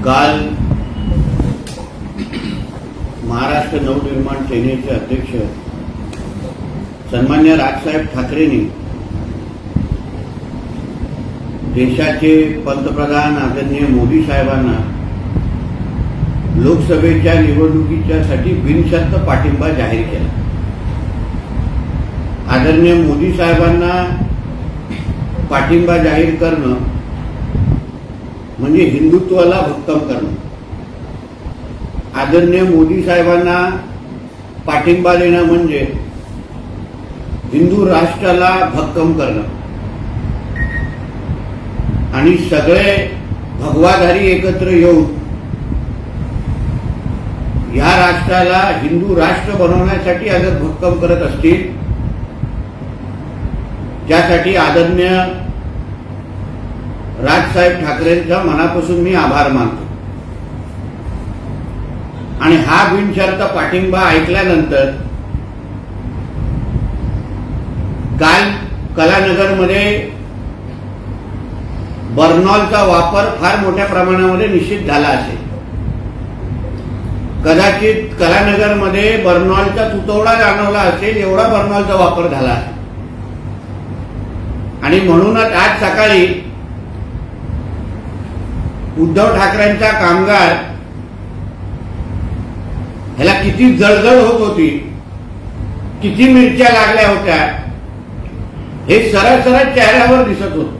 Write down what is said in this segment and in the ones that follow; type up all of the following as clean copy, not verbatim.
काल महाराष्ट्र नवनिर्माण सेनेचे अध्यक्ष सन्मान्य राजसाहेब ठाकरेंनी देशाचे पंतप्रधान आदरणीय मोदी साहेबांना लोकसभेच्या निवडणुकीच्यासाठी बिनशर्त पाठिंबा जाहीर केला। आदरणीय मोदी साहेबांना पाठिंबा जाहीर करणं म्हणजे हिंदुत्वाला भक्कम करणं। आदरणीय मोदी साहेबांना पाठिंबा देणं म्हणजे हिंदू राष्ट्राला भक्कम करणं आणि सगळे भगवाधारी एकत्र येऊन या राष्ट्राला हिंदू राष्ट्र बनवण्यासाठी अगर भक्कम करत असतील त्यासाठी आदरणीय राजसाहेब ठाकरेंचा मनापासून मी आभार मानतो। आणि हा बिनशर्त पाठिंबा ऐकल्यानंतर काल कलानगरमध्ये बर्नॉलचा वापर फार मोठ्या प्रमाणामध्ये निषिद्ध झाला असेल। कदाचित कलानगरमध्ये बर्नॉलचा तुटवडा जाणवला असेल, एवढा बर्नॉलचा वापर झाला असेल। आणि म्हणूनच आज सकाळी उद्धव ठाकरेंचा कामगार ह्याला किती जळजळ होत होती, किती मिरच्या लागल्या होत्या हे सरळ सरळ चेहऱ्यावर दिसत होतं।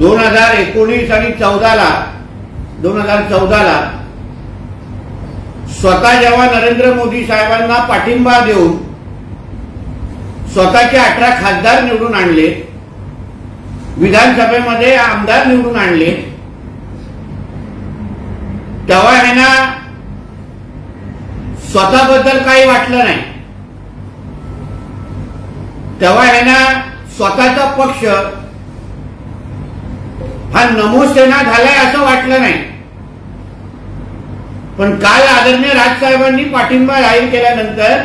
2019 आणि 2014 ला स्वतः जेव्हा नरेंद्र मोदी साहेबांना पाठिंबा देऊन स्वतःचे 18 खासदार निवडून आणले, विधानसभेमध्ये आमदार निवडून आणले, तेव्हा ह्यांना स्वतःबद्दल काही वाटलं नाही। तेव्हा ह्यांना स्वतःचा पक्ष हा नमोसेना झालाय असं वाटलं नाही। पण काल आदरणीय राजसाहेबांनी पाठिंबा जाहीर केल्यानंतर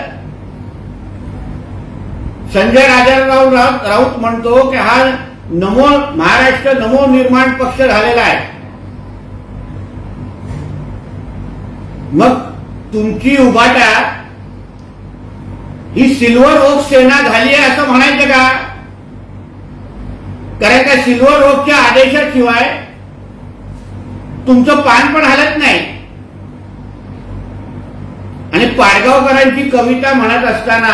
संजय राजाराम राऊत म्हणतो की हा महाराष्ट्र नवनिर्माण पक्ष झालेला आहे। मग तुमची उभाटा ही सिल्वर ओक सेना झाली आहे असं म्हणायचं का? कारण त्या सिल्वर ओकच्या आदेशाशिवाय तुमचं पान पण हलत नाही। आणि पाडगावकरांची कविता म्हणत असताना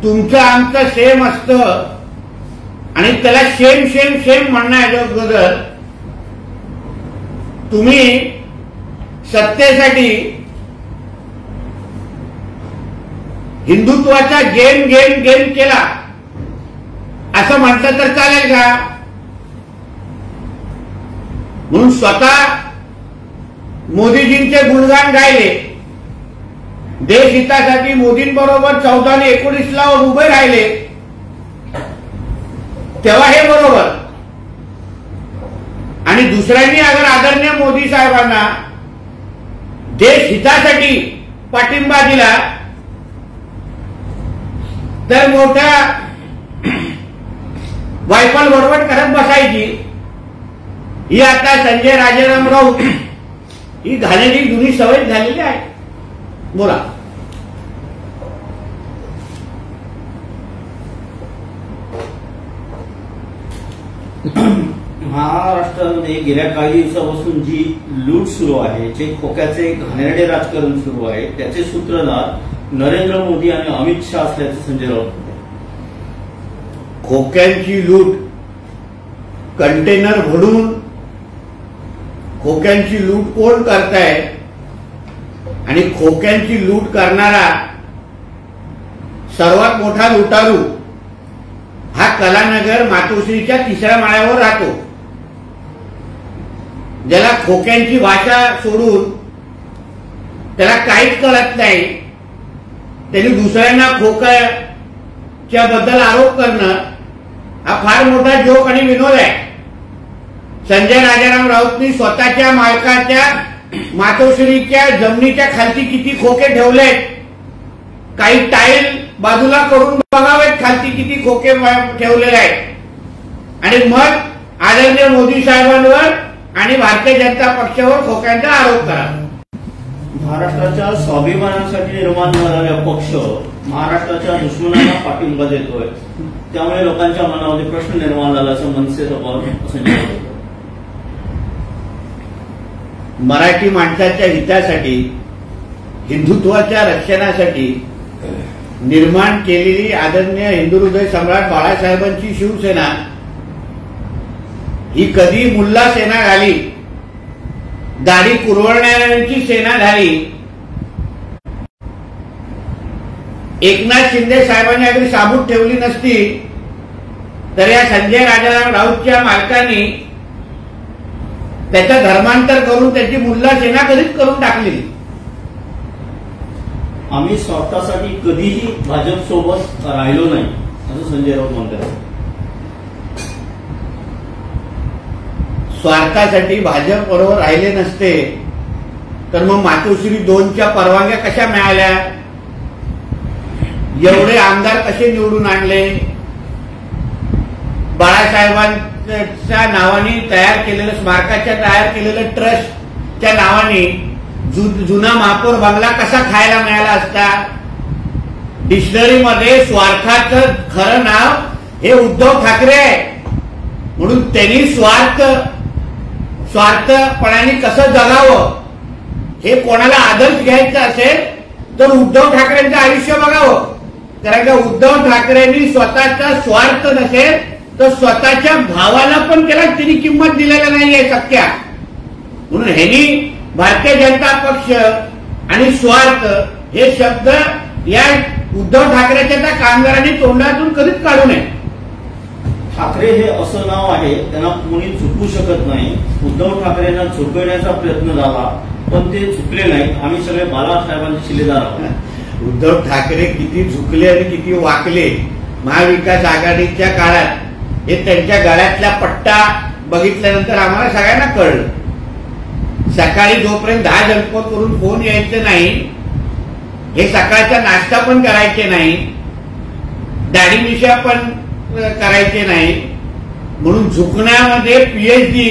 तुमचं आमचं सेम असतं आणि त्याला शेम शेम शेम म्हणण्याअगोदर तुम्ही सत्तेसाठी हिंदुत्वाचा गेम गेम गेम केला असं म्हटलं तर चालेल का? म्हणून स्वतः मोदीजींचे गुणगान गायले, देश हितासाठी मोदींबरोबर 14 आणि 19 ला उभे राहिले, तेव्हा हे बरोबर। आणि दुसऱ्यांनी अगर आदरणीय मोदी साहेबांना देश हितासाठी पाठिंबा दिला तर मोठ्या वायफल बडबड करत बसायची। ही आता संजय राजाराम राऊत ही घालेली जुनी सवय झालेली आहे। बोला। महाराष्ट्रामध्ये गेल्या काही दिवसापासून जी लूट सुरू आहे, जे खोक्याचे घाणेरडे राजकारण सुरू आहे, त्याचे सूत्रधार नरेंद्र मोदी आणि अमित शहा असल्याचे संजय राऊत म्हणतात। खोक्यांची लूट, कंटेनर भरून खोक्यांची लूट कोण करताय? आणि खोक्यांची लूट करणारा सर्वात मोठा लुटारू हा कलानगर मातोश्रीच्या 3ऱ्या माळ्यावर राहतो, ज्याला खोक्यांची भाषा सोडून त्याला काहीच कळत नाही। त्यांनी दुसऱ्यांना खोक्याच्या बद्दल आरोप करणं हा फार मोठा जोक आणि विनोद आहे। संजय राजाराम राऊतनी स्वतःच्या मालकाच्या मातोश्रीच्या जमिनीच्या खालती किती खोके ठेवलेत, काही टाईल बाजूला करून बघावेत खालती किती खोके ठेवलेले आहेत आणि मग आदरणीय मोदी साहेबांवर आणि भारतीय जनता पक्षावर खोक्यांचा आरोप करा. महाराष्ट्राच्या स्वाभिमानासाठी निर्माण झालेला पक्ष महाराष्ट्राच्या दुश्मनांना पाठिंबा देतोय, त्यामुळे लोकांच्या मनामध्ये प्रश्न निर्माण झाला असं मनसेचं संजय राऊत. मराठी माणसाच्या हितासाठी, हिंदुत्वाच्या रक्षणासाठी निर्माण केलेली आदरणीय हिंदू हृदय सम्राट बाळासाहेबांची शिवसेना ही कधी मुल्ला सेना झाली, दाढी कुरवणाऱ्यांची सेना झाली. एकनाथ शिंदे साहेबांनी अगदी साबूत ठेवली नसती तर या संजय राजाराम राऊतच्या मालकांनी त्याचं धर्मांतर करून त्याची मुल्ला सेना कधीच करून टाकली. आम्ही स्वार्थासाठी कधीही भाजप सोबत राहिलो नाही असं संजय राऊत म्हणतात. स्वार्थासाठी भाजप बरोबर राहिले नसते तर मग मातोश्री 2च्या परवानग्या कशा मिळाल्या, एवढे आमदार कसे निवडून आणले, बाळासाहेबांच्या नावाने तयार केलेलं स्मारकाच्या तयार केलेलं ट्रस्टच्या नावाने जुना महापौर बंगला कसा खायला मिळाला असता. डिक्शनरीमध्ये स्वार्थाचं खरं नाव हे उद्धव ठाकरे आहे, म्हणून त्यांनी स्वार्थपणाने कसं जगावं हे कोणाला आदर्श घ्यायचा असेल तर उद्धव ठाकरेंचं आयुष्य बघावं. कारण का उद्धव ठाकरेंनी स्वतःचा स्वार्थ नसेल तर स्वतःच्या भावाला पण त्याला तिने किंमत दिलेली नाहीये सख्या. म्हणून ह्यांनी भारतीय जनता पक्ष आणि स्वार्थ हे शब्द या उद्धव ठाकरेच्या त्या कामगारांनी तोंडातून कधीच काढू नये. ठाकरे हे असं नाव आहे, त्यांना कोणी चुकवू शकत नाही. उद्धव ठाकरेंना झुकवण्याचा प्रयत्न झाला पण ते चुकले नाही. आम्ही सगळे बाळासाहेबांचे शिलेदार आहोत. उद्धव ठाकरे किती झुकले आणि किती वाकले महाविकास आघाडीच्या काळात हे त्यांच्या गळ्यातला पट्टा बघितल्यानंतर आम्हाला सगळ्यांना कळलं. सकाळी जोपर्यंत 10 जनपद करून फोन यायचे नाही, हे सकाळचा नाश्ता पण करायचे नाही, दाढी मिशा पण करायचे नाही, म्हणून झुकण्यामध्ये पीएचडी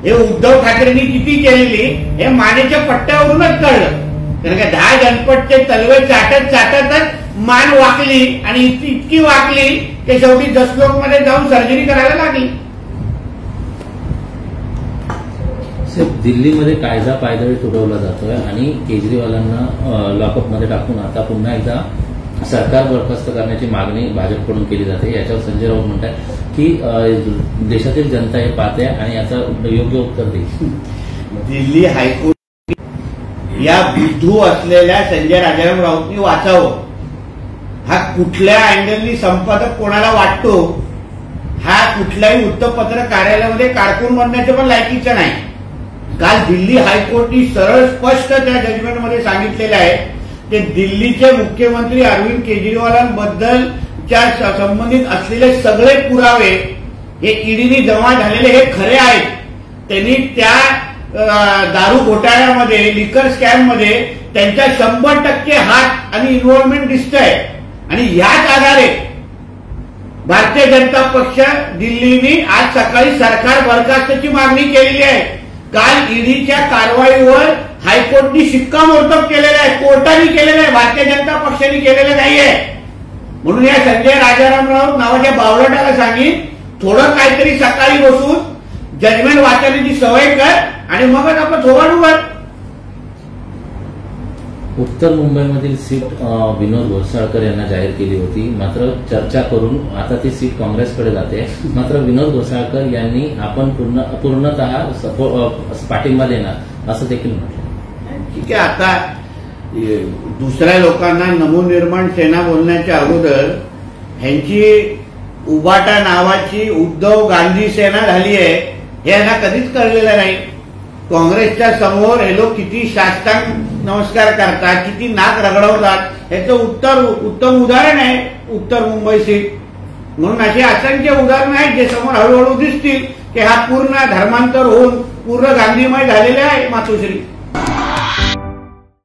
हे उद्धव ठाकरेंनी किती केलेली हे मानेच्या पट्ट्यावरूनच कळलं. कारण का 10 जनपदचे तलवे चाटतच मान वाकली आणि इतकी वाकली की शेवटी जसलोकमध्ये जाऊन सर्जरी करायला लागली. दिल्लीमध्ये कायदा पायदळी तुडवला जातोय आणि केजरीवालांना लॉकअपमध्ये टाकून आता पुन्हा एकदा सरकार बरखास्त करण्याची मागणी भाजपकडून केली जाते. याच्यावर संजय राऊत म्हणतात की देशातील जनता हे पाहते आणि याचं योग्य उत्तर देईल. दिल्ली हायकोर्ट या बुद्धू असलेल्या संजय राजाराम राऊतनी वाचावं. हा कुठल्या अँगलनी संपादक कोणाला वाटतो, हा कुठल्याही वृत्तपत्र कार्यालयामध्ये कारकून बनण्याचं पण लायकीचं नाही. काल दिल्ली हायकोर्टनी सरळ स्पष्ट त्या जजमेंटमध्ये सांगितलेलं आहे की दिल्लीचे मुख्यमंत्री अरविंद केजरीवालांबद्दलच्या संबंधित असलेले सगळे पुरावे हे ईडीने जमा झालेले हे खरे आहेत. त्यांनी त्या दारू घोटाळ्यामध्ये, लिकर स्कॅममध्ये त्यांचा 100% हात आणि इन्व्हॉल्वमेंट दिसतंय आणि याच आधारे भारतीय जनता पक्ष दिल्लीने आज सकाळी सरकार बरखास्ताची मागणी केलेली आहे. काल ईडीच्या कारवाईवर हायकोर्टनी शिक्कामोर्तब केलेलं आहे, कोर्टाने केलेलं आहे, भारतीय जनता पक्षाने केलेलं नाहीये. म्हणून या संजय राजाराम राऊत नावाच्या बावळटाला सांगितलं थोडं काहीतरी सकाळी बसून जजमेंट वाचण्याची सवय कर आणि मगच आपण थोबाड उघड. उत्तर मुंबईमधील सीट विनोद घोसाळकर यांना जाहीर केली होती, मात्र चर्चा करून आता ती सीट काँग्रेसकडे जाते. मात्र विनोद घोसाळकर यांनी आपण पूर्णतः पाठिंबा देणार असं देखील म्हटलं. ठीक आहे, आता दुसऱ्या लोकांना नवनिर्माण सेना बोलण्याच्या अगोदर ह्यांची उबाटा नावाची उद्धव गांधी सेना झाली आहे हे यांना कधीच कळलेलं नाही. काँग्रेसच्या समोर हे लोक किती साष्टांग नमस्कार करतात, किती नाक रगडवतात याचं उत्तम उदाहरण आहे उत्तर मुंबई सीट. म्हणून अशी असंख्य उदाहरणं आहेत जे समोर हळूहळू दिसतील की हा पूर्ण धर्मांतर होऊन पूर्ण गांधीमय झालेला आहे मातोश्री.